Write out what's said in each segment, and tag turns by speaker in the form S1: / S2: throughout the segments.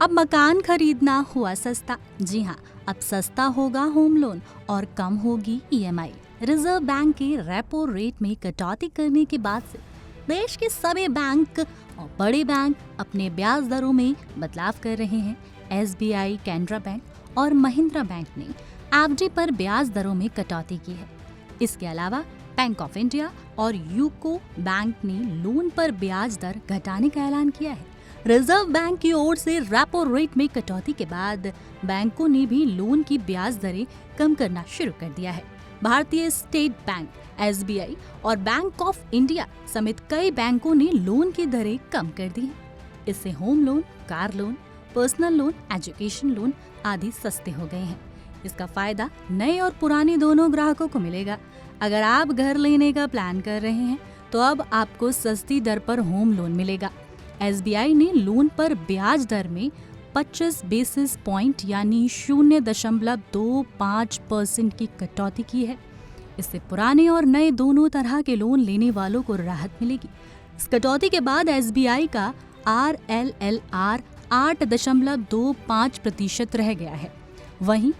S1: अब मकान खरीदना हुआ सस्ता। जी हाँ, अब सस्ता होगा होम लोन और कम होगी ईएमआई। रिजर्व बैंक के रेपो रेट में कटौती करने के बाद से देश के सभी बैंक और बड़े बैंक अपने ब्याज दरों में बदलाव कर रहे हैं। एसबीआई, कैनरा बैंक और महिंद्रा बैंक ने एफडी पर ब्याज दरों में कटौती की है। इसके अलावा बैंक ऑफ इंडिया और यूको बैंक ने लोन पर ब्याज दर घटाने का ऐलान किया है। रिजर्व बैंक की ओर से रेपो रेट में कटौती के बाद बैंकों ने भी लोन की ब्याज दरें कम करना शुरू कर दिया है। भारतीय स्टेट बैंक, एसबीआई और बैंक ऑफ इंडिया समेत कई बैंकों ने लोन की दरें कम कर दी हैं। इससे home loan, car loan, personal loan, education loan आदि सस्ते हो गए हैं। इसका फायदा नए और पुराने दोनों ग्राहकों को मिलेगा। अगर आप घर लेने का प्लान कर रहे हैं तो अब आपको सस्ती दर पर होम लोन मिलेगा। एसबीआई ने लोन पर ब्याज दर में 25 बेसिस पॉइंट यानी 0.25% की कटौती की है। इससे पुराने और नए दोनों तरह के लोन लेने वालों को राहत मिलेगी। इस कटौती के बाद एसबीआई का RLLR 8.25% रह गया है। वहीं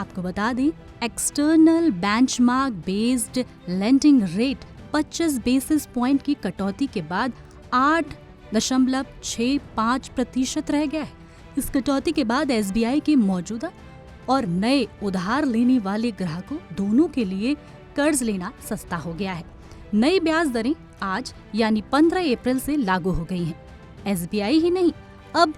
S1: आपको बता दें, external benchmark based lending rate 25 basis point की कटौती के बाद 8.65% रह गया है। इस कटौती के बाद एसबीआई के मौजूदा और नए उधार लेने वाले ग्राहकों दोनों के लिए कर्ज लेना सस्ता हो गया है। नई ब्याज दरें आज यानी 15 अप्रैल से लागू हो गई हैं। एसबीआई ही नहीं, अब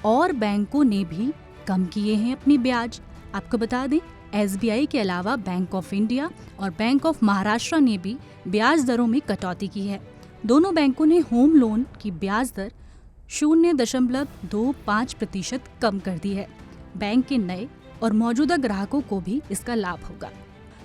S1: और बैंकों ने भी कम किए हैं अपनी ब्याज। आपको बता दें, एसबीआई के अलावा बैंक ऑफ इंडिया और बैंक ऑफ महाराष्ट्र ने भी ब्याज दरों में कटौती की है। दोनों बैंकों ने होम लोन की ब्याज दर 0.25% कम कर दी है। बैंक के नए और मौजूदा ग्राहकों को भी इसका लाभ होगा।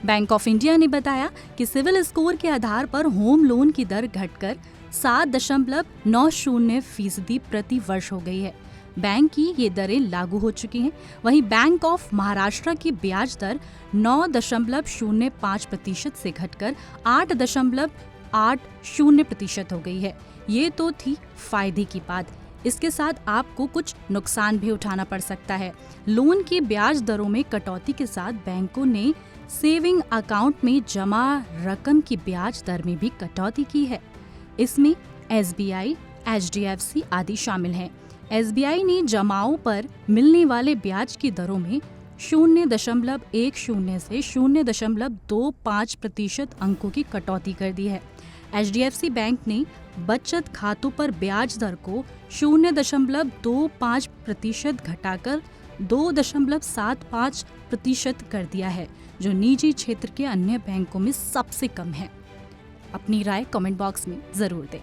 S1: बैंक ऑफ इंडिया ने बताया कि सिविल स्कोर के आधार पर होम लोन की दर घटकर 7.90% प्रति वर्ष हो गई है। बैंक की ये दरें लागू हो चुकी हैं। वहीं बैंक ऑफ महाराष्ट्र की ब्याज दर 9.05% से घटकर 8.80% हो गई है। ये तो थी फायदे की बात। इसके साथ आपको कुछ नुकसान भी उठाना पड़ सकता है। लोन की ब्याज दरों में कटौती के साथ बैंकों ने सेविंग अकाउंट में जमा रकम की ब्याज दर में भी कटौती की है। इसमें एसबीआई, एचडीएफसी आदि शामिल हैं। एसबीआई ने जमाओं पर मिलने वाले ब्याज की दरों में 0.10 से 0.25% अंकों की कटौती कर दी है। एचडीएफसी बैंक ने बचत खातों पर ब्याज दर को 0.25% घटाकर 2.75% कर दिया है, जो निजी क्षेत्र के अन्य बैंकों में सबसे कम है। अपनी राय कमेंट बॉक्स में जरूर दें।